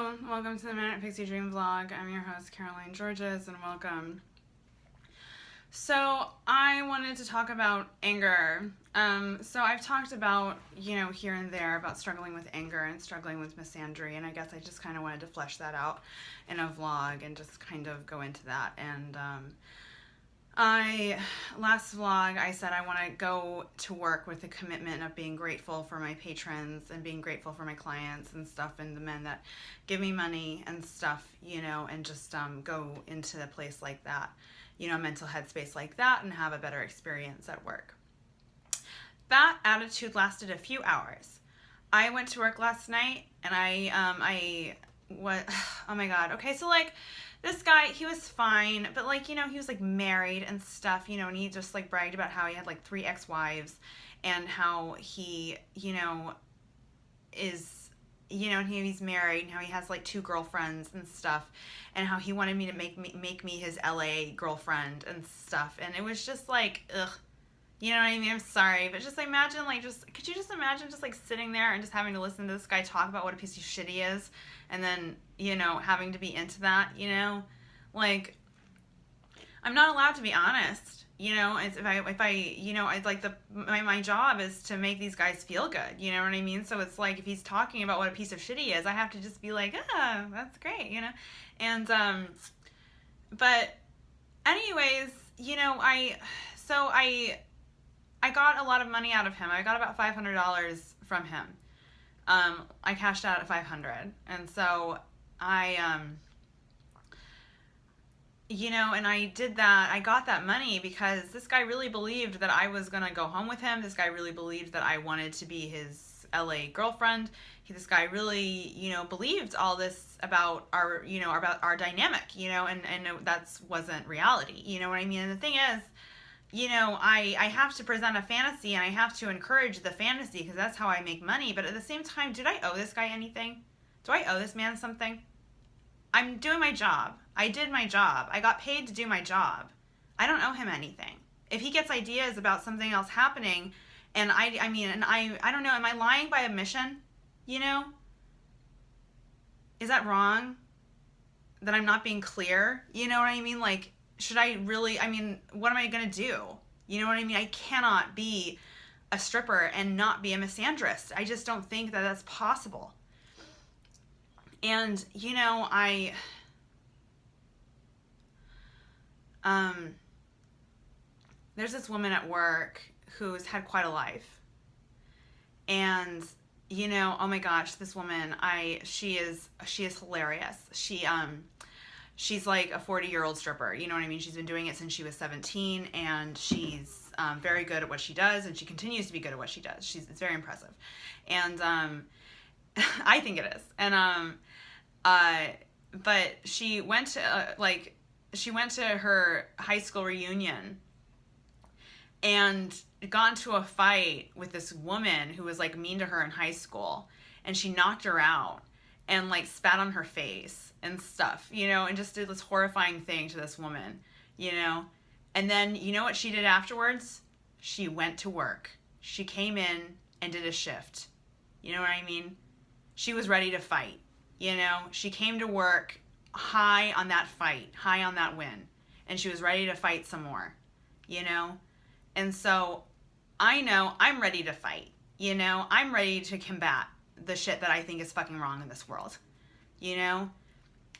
Hello, welcome to the Manic Pixie Dream Vlog. I'm your host, Caroline Georges, and welcome. So, I wanted to talk about anger. So I've talked about, here and there about struggling with anger and struggling with misandry, and I guess I just kind of wanted to flesh that out in a vlog and just kind of go into that. And last vlog, I said I want to go to work with the commitment of being grateful for my patrons and being grateful for my clients and stuff and the men that give me money and stuff, and just go into a place like that, mental headspace like that, and have a better experience at work. That attitude lasted a few hours. I went to work last night and oh my God. Okay, so this guy, he was fine, but he was married and stuff, and he just bragged about how he had 3 ex-wives and how he, is, and he's married and how he has 2 girlfriends and stuff, and how he wanted me to make me his LA girlfriend and stuff. And it was just ugh. You know what I mean? I'm sorry, but just imagine, could you just imagine just sitting there and just having to listen to this guy talk about what a piece of shit he is, and then, having to be into that, I'm not allowed to be honest, my job is to make these guys feel good, you know what I mean? So it's if he's talking about what a piece of shit he is, I have to just be that's great, and, but anyways, I got a lot of money out of him. I got about $500 from him. I cashed out at $500. And so and I did that. I got that money because this guy really believed that I was going to go home with him. This guy really believed that I wanted to be his LA girlfriend. This guy really, believed all this about our, about our dynamic, and that wasn't reality. You know what I mean? And the thing is, I have to present a fantasy and I have to encourage the fantasy because that's how I make money. But at the same time, did I owe this guy anything? Do I owe this man something? I'm doing my job. I did my job. I got paid to do my job. I don't owe him anything. If he gets ideas about something else happening, and I don't know, am I lying by omission? Is that wrong? That I'm not being clear? You know what I mean? Should I really, what am I going to do? You know what I mean? I cannot be a stripper and not be a misandrist. I just don't think that that's possible. And, there's this woman at work who's had quite a life. And, oh my gosh, this woman, she is hilarious. She's like a 40-year-old stripper, you know what I mean? She's been doing it since she was 17, and she's very good at what she does, and she continues to be good at what she does. It's very impressive. And I think it is. And but she went to her high school reunion and got into a fight with this woman who was mean to her in high school, and she knocked her out and spat on her face and stuff, and just did this horrifying thing to this woman, and then what she did afterwards? She went to work. She came in and did a shift. You know what I mean? She was ready to fight. She came to work high on that fight, high on that win, and she was ready to fight some more, and so I know I'm ready to fight. I'm ready to combat the shit that I think is fucking wrong in this world,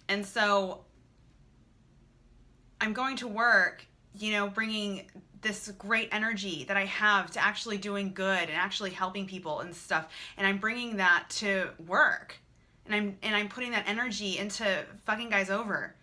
and so I'm going to work, bringing this great energy that I have to actually doing good and actually helping people and stuff, and I'm bringing that to work, and I'm putting that energy into fucking guys over,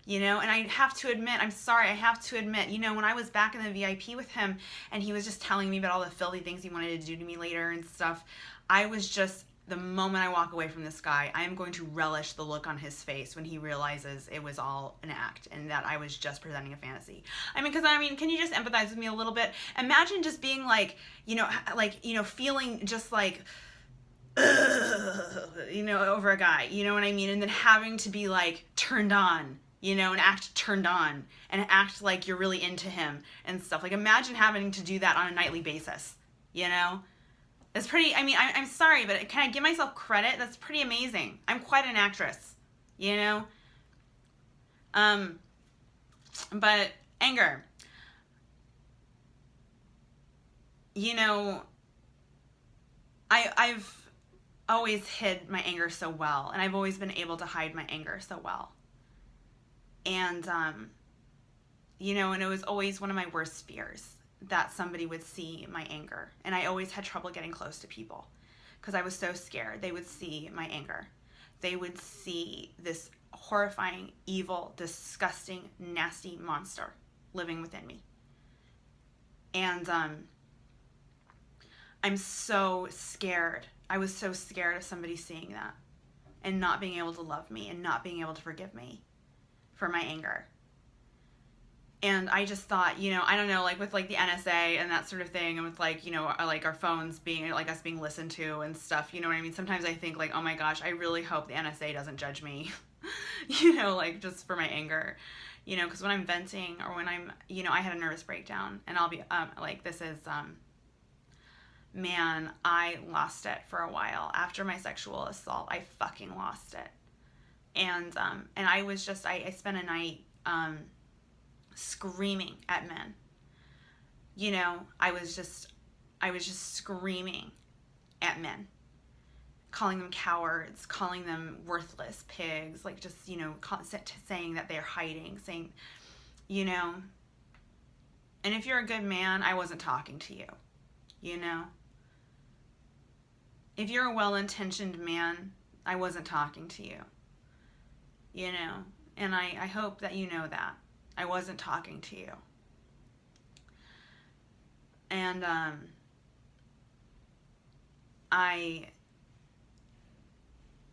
and I have to admit, I'm sorry, I have to admit, when I was back in the VIP with him and he was just telling me about all the filthy things he wanted to do to me later and stuff, I was just, the moment I walk away from this guy, I am going to relish the look on his face when he realizes it was all an act and that I was just presenting a fantasy. Can you just empathize with me a little bit? Imagine just being feeling just over a guy, you know what I mean? And then having to be turned on, and act turned on and act like you're really into him and stuff. Imagine having to do that on a nightly basis, It's pretty, I mean, I'm sorry, but can I give myself credit? That's pretty amazing. I'm quite an actress, you know? Um, but anger, you know, I've always hid my anger so well, and I've always been able to hide my anger so well. And, you know, and it was always one of my worst fears that somebody would see my anger. And I always had trouble getting close to people because I was so scared they would see my anger. They would see this horrifying, evil, disgusting, nasty monster living within me. And I'm so scared. I was so scared of somebody seeing that and not being able to love me and not being able to forgive me for my anger. And I just thought, you know, I don't know, like with like the NSA and that sort of thing, and with like, you know, like our phones being like us being listened to and stuff, you know what I mean? Sometimes I think like, oh my gosh, I really hope the NSA doesn't judge me, you know, like just for my anger, you know, because when I'm venting or when I'm, you know, I had a nervous breakdown and I'll be like, this is, man, I lost it for a while. After my sexual assault, I fucking lost it. And I was just, I spent a night, screaming at men. You know, I was just screaming at men, calling them cowards, calling them worthless pigs, like just, you know, saying that they're hiding, saying, you know, and if you're a good man, I wasn't talking to you, you know. If you're a well-intentioned man, I wasn't talking to you, you know, and I hope that you know that. I wasn't talking to you. And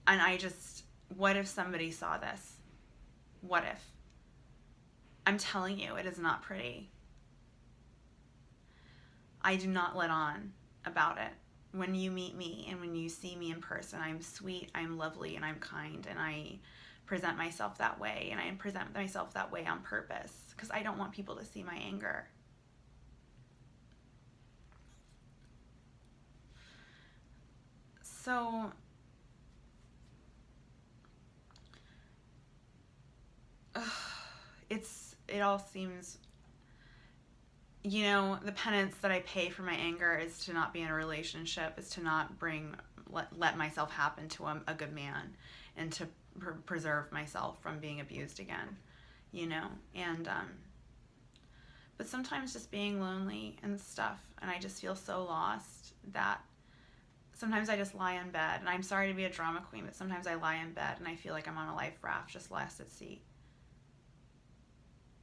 I just, what if somebody saw this? What if? I'm telling you, it is not pretty. I do not let on about it. When you meet me and when you see me in person, I'm sweet, I'm lovely, and I'm kind, and I present myself that way, and I present myself that way on purpose because I don't want people to see my anger. So it all seems, you know, the penance that I pay for my anger is to not be in a relationship, is to not let myself happen to a good man, and to preserve myself from being abused again, you know. And but sometimes just being lonely and stuff, and I just feel so lost that sometimes I just lie in bed, and I'm sorry to be a drama queen, but sometimes I lie in bed and I feel like I'm on a life raft just lost at sea.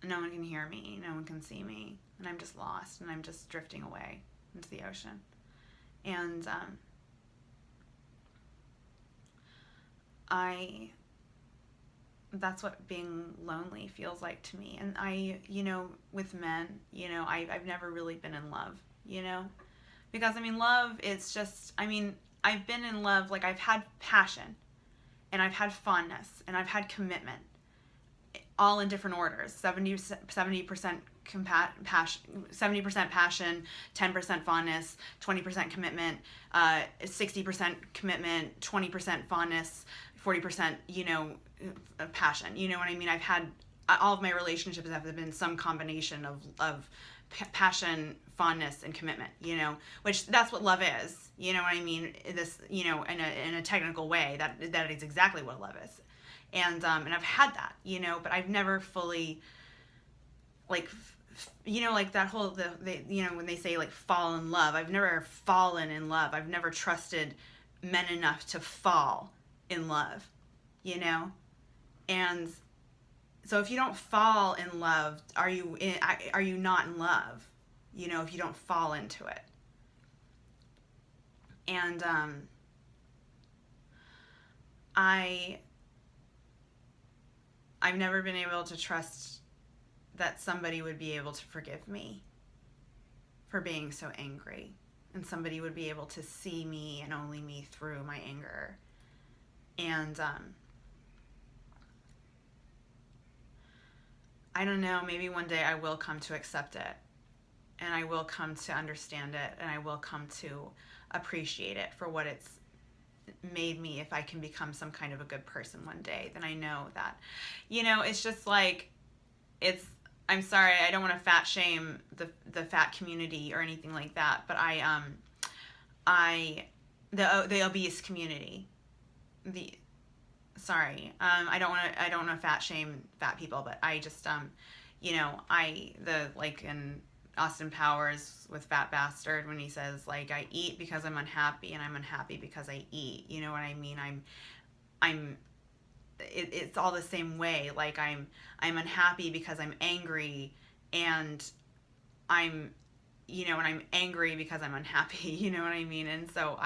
No one can hear me, no one can see me, and I'm just lost, and I'm just drifting away into the ocean. And that's what being lonely feels like to me. And I, you know, with men, you know, I've never really been in love, you know, because I mean, love, it's just, I mean, I've been in love, like I've had passion, and I've had fondness, and I've had commitment, all in different orders. 70% passion, 70% passion, 10% fondness, 20% commitment, 60% commitment, 20% fondness, 40%, you know, passion. You know what I mean? I've had, all of my relationships have been some combination of passion, fondness, and commitment, you know, which that's what love is. You know what I mean? This, you know, in a technical way, that is exactly what love is. And I've had that, you know, but I've never fully, like, you know, like that whole, you know, when they say like fall in love, I've never fallen in love. I've never trusted men enough to fall in love, you know? And so if you don't fall in love, are you not in love? You know, if you don't fall into it. And I've never been able to trust that somebody would be able to forgive me for being so angry, and somebody would be able to see me and only me through my anger. And I don't know, maybe one day I will come to accept it, and I will come to understand it, and I will come to appreciate it for what it's made me. If I can become some kind of a good person one day, then I know that, it's just like, I'm sorry, I don't want to fat shame the fat community or anything like that, but the obese community, I don't want to fat shame fat people, but I just like in Austin Powers with Fat Bastard, when he says, like, I eat because I'm unhappy and I'm unhappy because I eat, you know what I mean? It's all the same way. Like, I'm unhappy because I'm angry, and I'm and I'm angry because I'm unhappy, you know what I mean? And so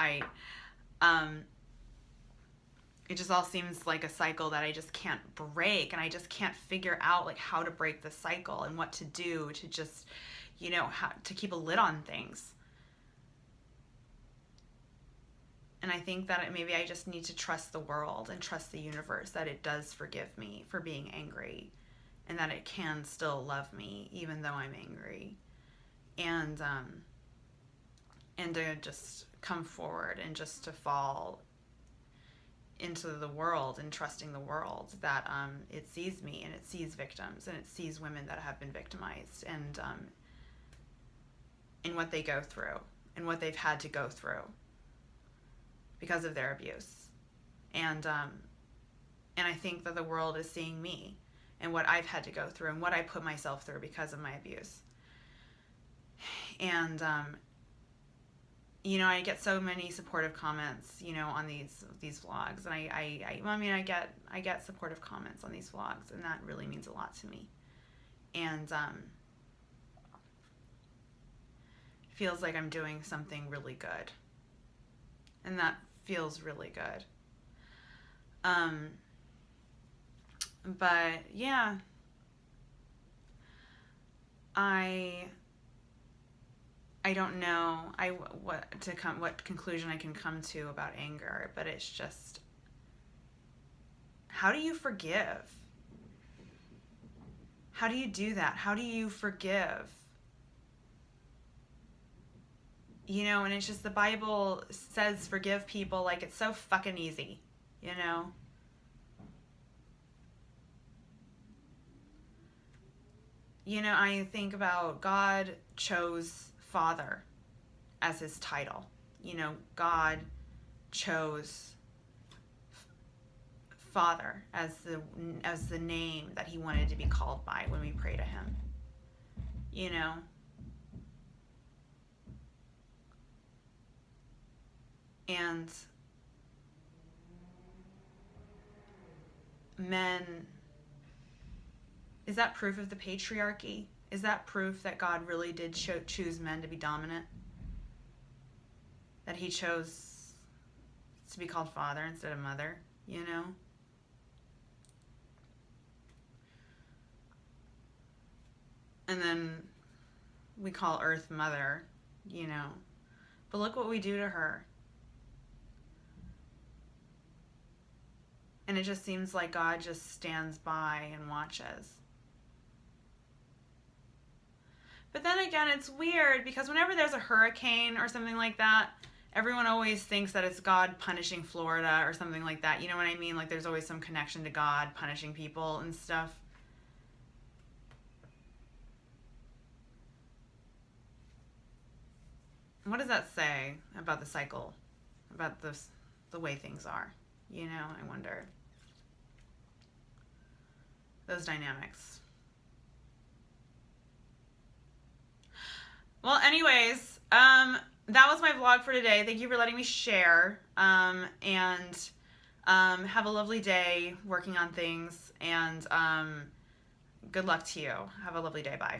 it just all seems like a cycle that I just can't break, and I just can't figure out, like, how to break the cycle and what to do to just, how to keep a lid on things. And I think that maybe I just need to trust the world and trust the universe that it does forgive me for being angry, and that it can still love me even though I'm angry. And to just come forward and just to fall into the world and trusting the world that it sees me, and it sees victims, and it sees women that have been victimized, and in what they go through and what they've had to go through because of their abuse. And I think that the world is seeing me and what I've had to go through and what I put myself through because of my abuse. And I get so many supportive comments, on these vlogs, and I get supportive comments on these vlogs, and that really means a lot to me. And feels like I'm doing something really good, and that feels really good. But yeah, I don't know what conclusion I can come to about anger, but it's just, how do you forgive? How do you do that? How do you forgive? And it's just, the Bible says forgive people like it's so fucking easy, I think about God chose Father as his title. God chose Father as the name that he wanted to be called by when we pray to him. And men, is that proof of the patriarchy? Is that proof that God really did choose men to be dominant? That he chose to be called father instead of mother, And then we call Earth mother, But look what we do to her. And it just seems like God just stands by and watches. But then again, it's weird, because whenever there's a hurricane or something like that, everyone always thinks that it's God punishing Florida or something like that. You know what I mean? Like, there's always some connection to God punishing people and stuff. What does that say about the cycle? About the way things are? I wonder. Those dynamics. Well, anyways, that was my vlog for today. Thank you for letting me share. And have a lovely day working on things. And good luck to you. Have a lovely day. Bye.